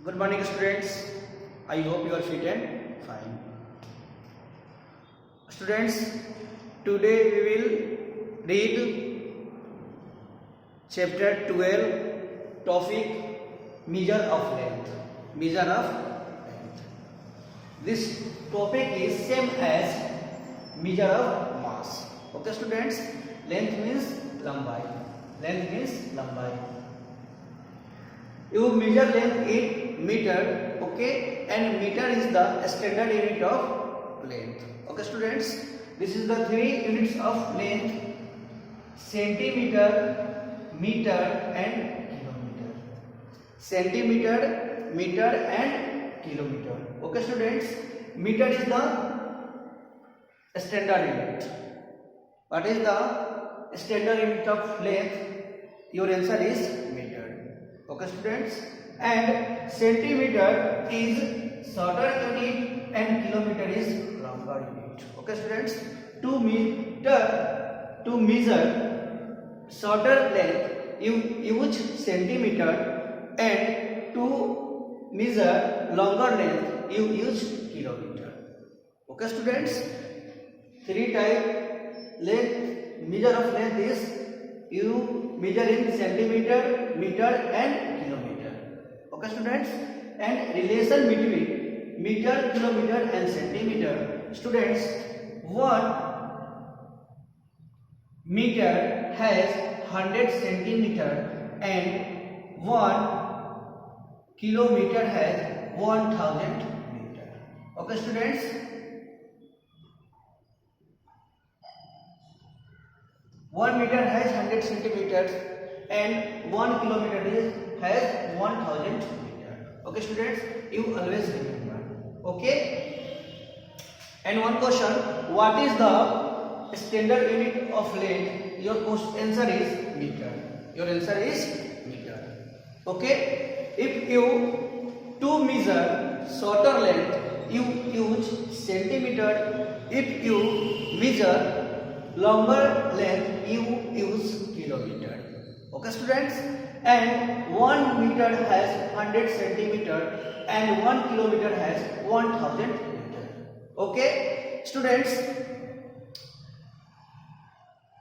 Good morning, students. I hope you are fit and fine. Students, today we will read chapter 12, topic measure of length. Measure of length. This topic is same as measure of mass. Okay, students. Length means lambai. Length means lambai. You measure length in meter, okay, and meter is the standard unit of length. Okay, students, this is the three units of length: centimeter, meter, and kilometer. Centimeter, meter, and kilometer. Okay, students, meter is the standard unit. What is the standard unit of length? Your answer is meter. Okay, students, and centimeter is shorter unit and kilometer is longer unit. Okay, students, to measure shorter length you use centimeter, and to measure longer length you use kilometer. Okay, students, three type length measure of length is you measure in centimeter, meter, and kilometer. Okay, students, and relation between meter, kilometer, and centimeter. Students, 1 meter has 100 centimeter and 1 kilometer has 1000 meter. Okay, students, 1 meter has 100 centimeters and 1 kilometer has 1000 meter. Okay, students, you always remember. Okay, and one question: what is the standard unit of length? Your answer is meter. Your answer is meter. Okay, if you to measure shorter length you use centimeter. If you measure longer length you use kilometer. Okay, students, and 1 meter has 100 centimeter and 1 kilometer has 1000 meter. Okay, students,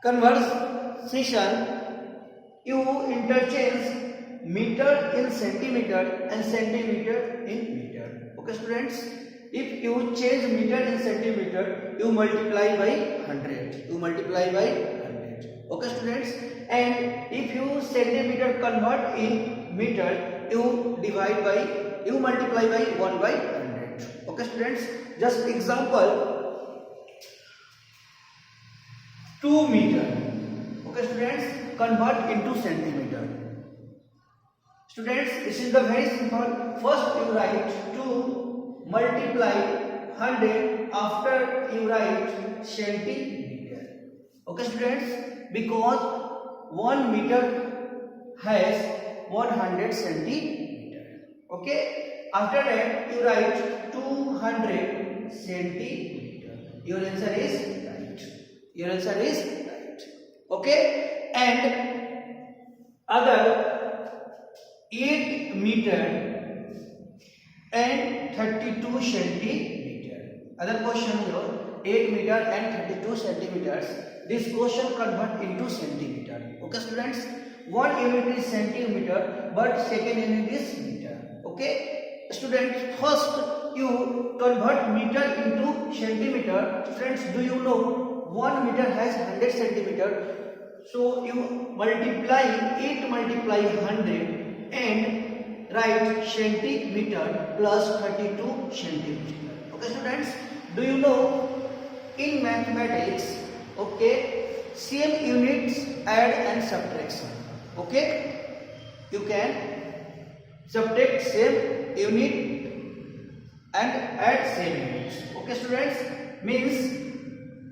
conversation, you interchange meter in centimeter and centimeter in meter. Okay, students, if you change meter in centimeter, you multiply by 100. You multiply by 100. Okay, students, and if you centimeter convert in meter, you multiply by 1 by 100. Okay, students, just example: 2 meter. Okay, students, convert into centimeter. Students, this is the very simple. First you write 2 multiply 100, after you write centimeter. Okay, students, because 1 meter has 100 centimeter. Okay, after that you write 200 centimeter. Your answer is right. Your answer is right. Okay, and other 8 meter and 32 centimeter. Other question here, 8 meter and 32 centimeters. This question convert into centimeter. Okay, students, one unit is centimeter, but second unit is meter. Okay, students, first you convert meter into centimeter. Students, do you know 1 meter has 100 centimeter? So you multiply 8 multiply 100 and write centimeter plus 32 centimeter. Okay, students, do you know in mathematics, okay, same units add and subtraction. Okay, you can subtract same unit and add same units. Okay, students, means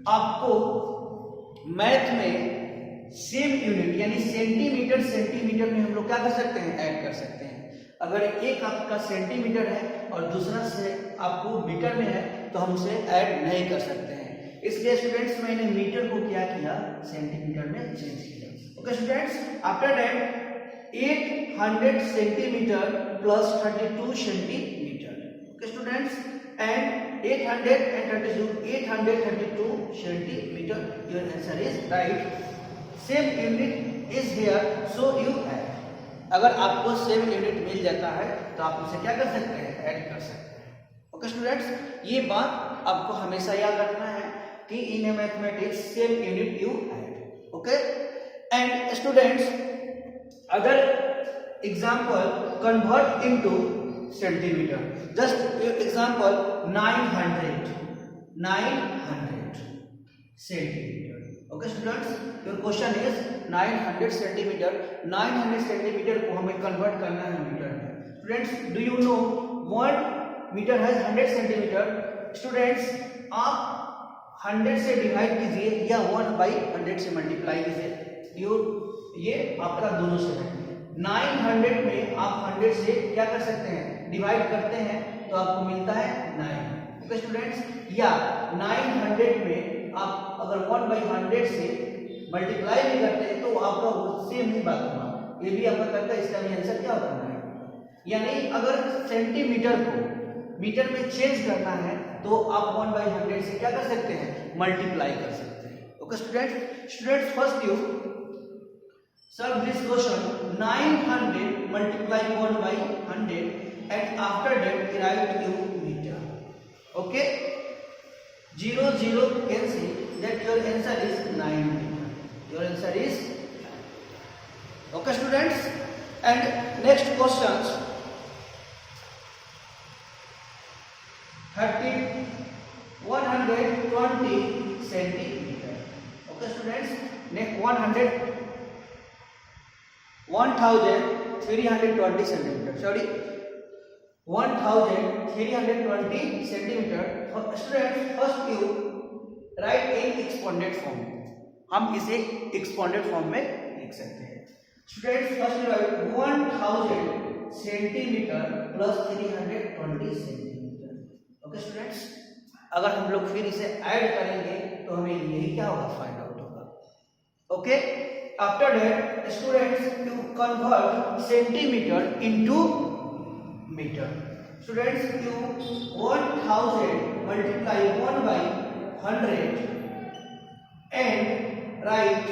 आपको math में same unit यानी centimetre में हम लोग क्या कर सकते हैं, ऐड कर सकते हैं. अगर एक आपका सेंटीमीटर है और दूसरा से आपको मीटर में है तो हम उसे ऐड नहीं कर सकते हैं. इसलिए स्टूडेंट्स मैंने मीटर को क्या किया, सेंटीमीटर में चेंज किया. Okay students, after that 800 centimetre plus 32 centimetre. Okay students, and 832 centimeter. Your answer is right. Same unit is here, so you add. अगर आपको सेम यूनिट मिल जाता है तो आप उसे क्या कर सकते हैं, ऐड कर सकते हैं. ओके स्टूडेंट्स, ये बात आपको हमेशा याद रखना है कि in mathematics same unit you add. Okay, and students अगर example convert into centimetre, just example 900 centimetre. Okay students, your question is 900 centimetre. 900 centimetre को हमें कन्वर्ट करना है मीटर में. Students, do you know 1 metre has 100 centimetre. Students, आप 100 से divide कीजिए या 1/100 से मल्टीप्लाई कीजिए. ये आपका दोनों से है. 900 में आप 100 से क्या कर सकते हैं, डिवाइड करते हैं तो आपको मिलता है 9. ओके स्टूडेंट्स, या 900 में आप अगर 1/100 से मल्टीप्लाई भी करते हैं तो आपका सेम ही बात होगा. ये भी आपका करता है, इसका भी आंसर क्या करना है. यानी अगर सेंटीमीटर को मीटर में चेंज करना है तो आप 1/100 से क्या कर सकते हैं, मल्टीप्लाई कर सकते हैं. Okay students, first you solve this question. 900 multiply 1/100 and after that write you meter. Okay, 0 0 cancel, that your answer is 9 meter. Your answer is okay students. And next questions 120 centimeter. Okay students, next 1320 centimeter. Sorry, 1320 centimeter. Students, first you write in exponent form. हम इसे exponent form में लिख सकते हैं. Students, first you write 1000 centimeter plus 320 centimeter. Okay students, अगर हम लोग फिर इसे ऐड करेंगे तो हमें यही क्या होगा, फाइंड आउट होगा. Okay, after that students you convert centimeter into meter. Students, you 1000 multiply 1/100 and write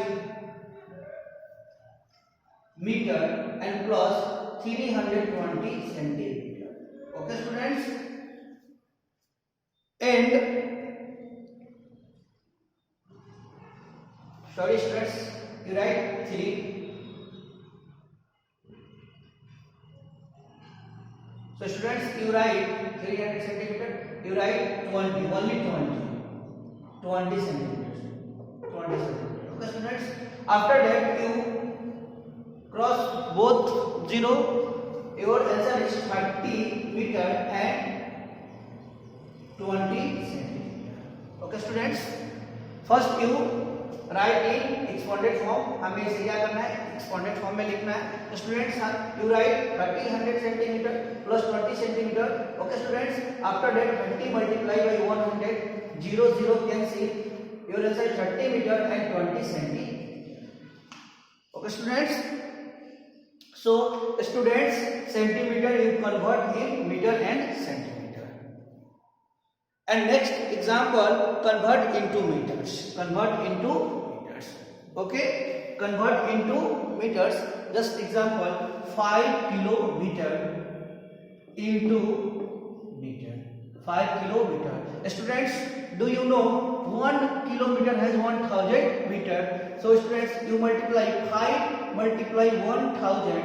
meter and plus 320 centimeter. Okay students, and sorry students, you write 3. So students, you write 300 centimeter, you write 20, only 20 centimeters. Okay students, after that you cross both 0, your answer is 30 meter and 20 centimeter. Okay students, first you right in exponent form. हमें इसे क्या करना है, exponent form में लिखना है. Students, you write 100 centimetre plus 20 centimetre. Okay students, after that 30 multiply by 100, 0 0 cancel, your answer 30 metre and 20 centimetre. Okay students, so students, centimetre you convert in metre and centimetre. And next example, convert into meters. Okay, convert into meters. Just example, 5 kilometer into meter. 5 kilometer. Students, do you know 1 kilometer has 1000 meter? So students, you multiply 5 multiply 1000.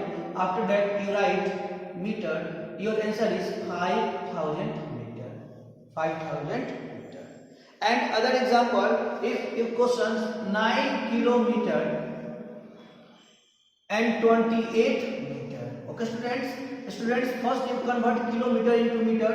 After that you write meter. Your answer is 5000 meter. 5000 meter. And other example, if questions 9 kilometer and 28 meter. Okay students, first you convert kilometer into meter.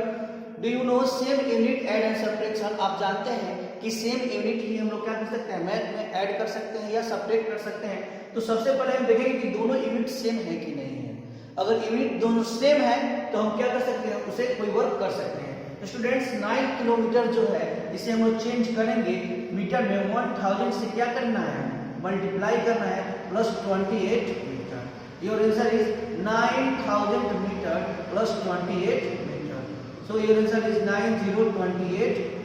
Do you know same unit add and subtraction? आप जानते हैं कि same unit ही हम लोग क्या कर सकते हैं, मैथ में ऐड कर सकते हैं या सब्ट्रैक्ट कर सकते हैं. तो सबसे पहले हम देखेंगे कि दोनों यूनिट सेम है कि नहीं है. अगर यूनिट दोनों सेम है तो हम क्या कर सकते हैं, उसे कोई वर्क कर सकते हैं. स्टूडेंट्स, 9 किलोमीटर जो है इसे हम लोग चेंज करेंगे मीटर में. 1000 से क्या करना है, मल्टीप्लाई करना है, plus 28 metre. Your answer is 9000 meter plus 28 meter. So your answer is 9028.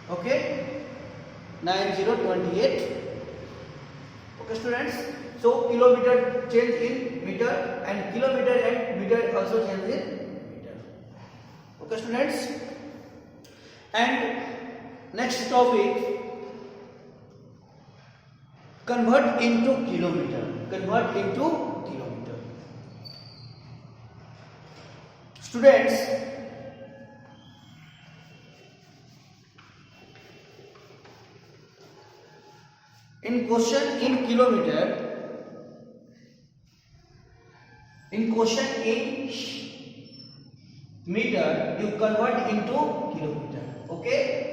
Okay, 9028. Okay students, so kilometer change in meter and kilometer and meter also change in meter. Okay students, and next topic, convert into kilometer. Convert into kilometer. Students, in question in kilometer, in question in meter, you convert into kilometer. Okay,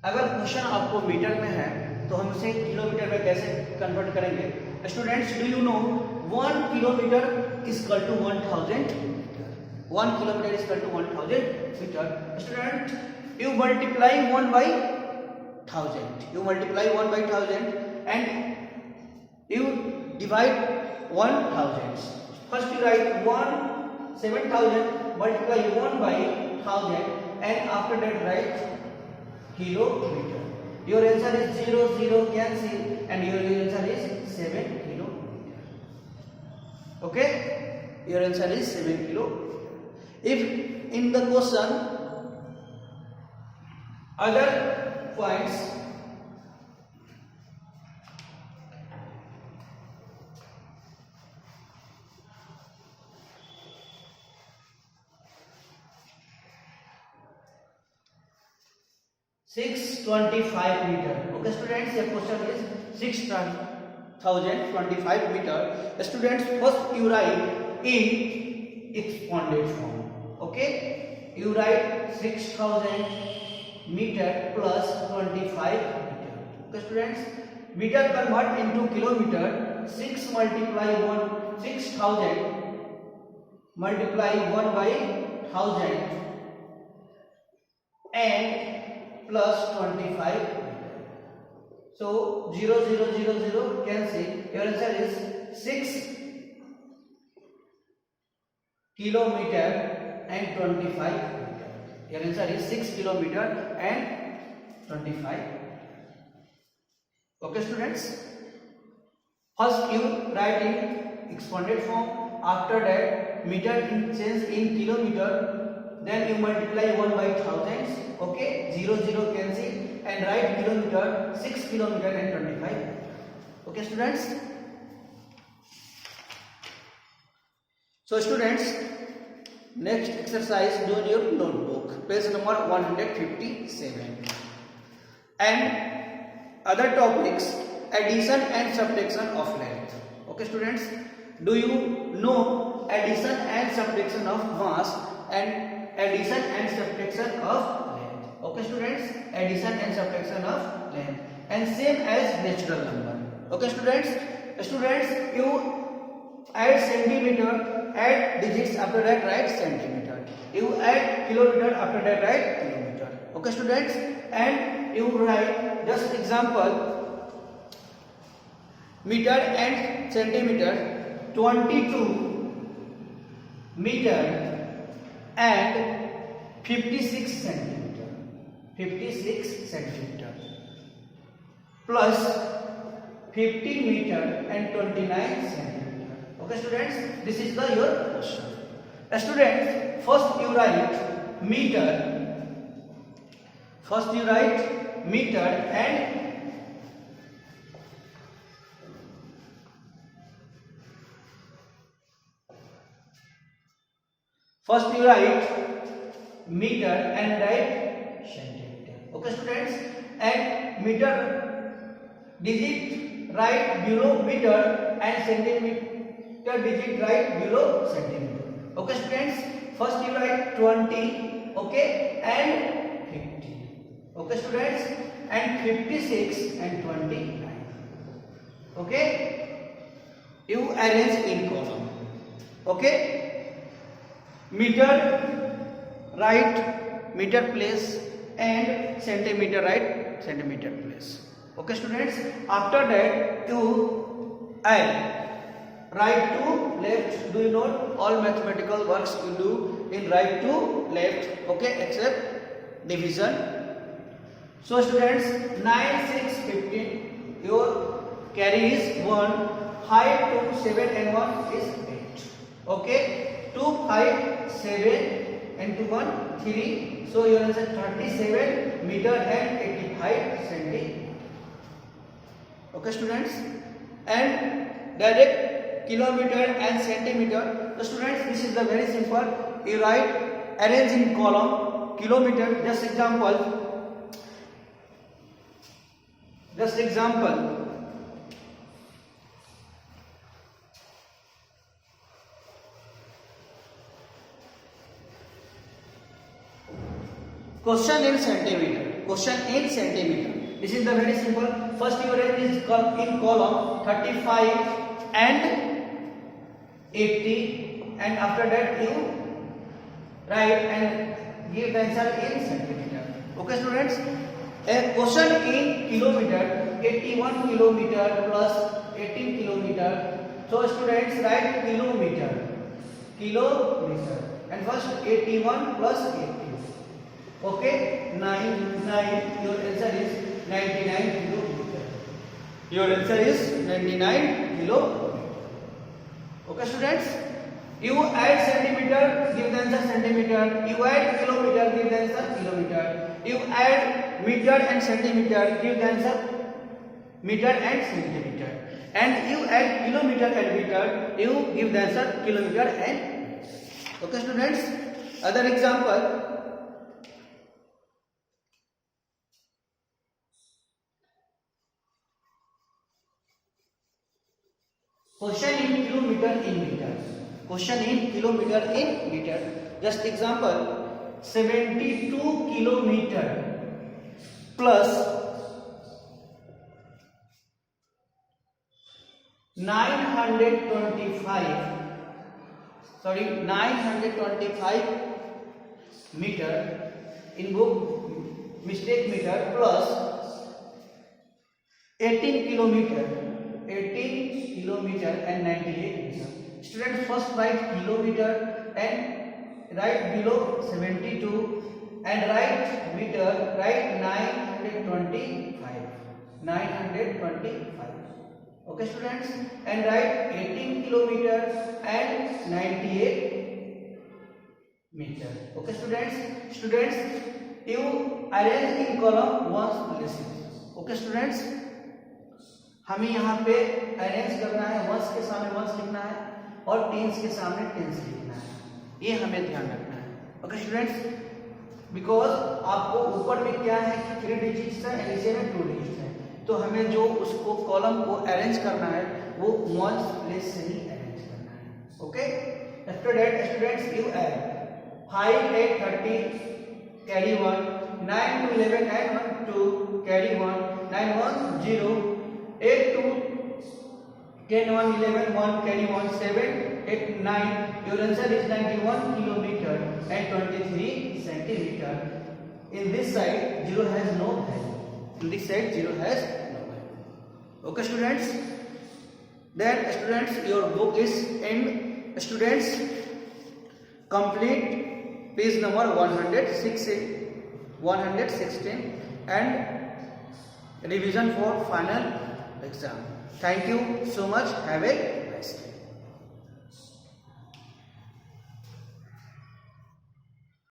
अगर question आपको metre में है तो हम इसे kilometre में कैसे convert करेंगे? Students, do you know 1 kilometre is equal to 1000 metre. 1 kilometre is equal to 1000 metre. Student, you multiply 1 by 1000. You multiply 1 by 1000 and you divide 1000. First you write 7000 multiply 1 by 1000 and after that write kilometer. Your answer is 0 0 cancel and your answer is 7 kilometer. Okay, your answer is 7 kilometer. If in the question other points, $625 meter. Okay students, your question is 6025 meter. Students, first you write in exponent form. Okay, you write 6000 meter plus 25 meter. Okay students, meter convert into kilometer. 6 multiply 1 6000 multiply 1 by 1000 and plus 25 meter. So 0 0 0 0 cancel. Your answer is 6 kilometer and 25 meter. Your answer is 6 kilometer and 25. Okay students, first you write in exponent form, after that meter change in kilometer, then you multiply 1 by thousands. Okay, 0 0 cancel and write kilometer, 6 kilometer and 25. Okay students, so students, next exercise, do in your notebook, page number 157, and other topics, addition and subtraction of length. Okay students, do you know addition and subtraction of mass and addition and subtraction of length? Okay students, addition and subtraction of length, and same as natural number. Okay students, you add centimeter, add digits, after that write centimeter. You add kilometer, after that write kilometer. Okay students, and you write just example, meter and centimeter, 22 meter and 56 centimeter. 56 centimeter plus 50 meter and 29 centimeter. Okay students, this is the your question. Students, first you write meter. First you write meter and first you write meter and write centimeter. Okay students, and meter digit write below meter and centimeter digit write below centimeter. Okay students, first you write 20, okay, and 50. Okay students, and 56 and 29. Okay, you arrange in column. Okay, meter write meter place and centimeter write centimeter place. Okay students, after that you add. Right to left, do you note? All mathematical works you do in right to left, okay, except division. So students, 9, 6, 15, your carry is 1, height 2, 7 and 1 is 8, okay, 2, 5, 7 and 2, 1, 3, so your answer 37 meter and 85 centimeter, okay students. And direct kilometer and centimeter. So students, this is the very simple. You write, arrange in column, kilometer. Just example. Question in centimeter. This is the very simple. First you arrange is in column 35 and 80, and after that you write and give the answer in centimeter. Okay students, a question in kilometer, 81 kilometer plus 18 kilometer. So students, write kilometer, and first 81 plus 80. Okay, 9, your answer is 99 kilometer. Your answer is 99 kilometer. Okay students, you add centimeter, give the answer centimeter. You add kilometer, give the answer kilometer. You add meter and centimeter, give the answer meter and centimeter. And you add kilometer and meter, you give the answer kilometer and. Okay students, other example. Question in kilometer in meter. Question in kilometer in meter. Just example, 72 kilometer plus 925 meter, in book mistake meter, plus 18 kilometer and 98 meter. Students, first write kilometer and write below 72 and write meter, write 925. Okay students, and write 18 kilometer and 98 meter. Okay students, you arrange in column ones places. Okay students, हमें यहाँ पे arrange करना है, once के सामने once लिखना है और टेंस के सामने टेंस लिखना है, ये हमें ध्यान रखना है. ओके स्टूडेंट्स, बिकॉज आपको ऊपर में क्या है कि 3 डिजिट्स है, नीचे में 2 डिजिट्स है, तो हमें जो उसको कॉलम को अरेंज करना है वो वंस प्लेस से ही अरेंज करना है. Okay, after that students, you add 5, 8, 30 carry 1, 9 to 11 add 1 2 carry 1, 9 1 0, 8 to 10 1 11 1 carry 1 7 8 9. Your answer is 91 kilometer and 23 centimeter. In this side 0 has no value. In this side 0 has no value. Okay students. Then students, your book is in. Students, complete page number 116 and revision for final exam. Thank you so much. Have a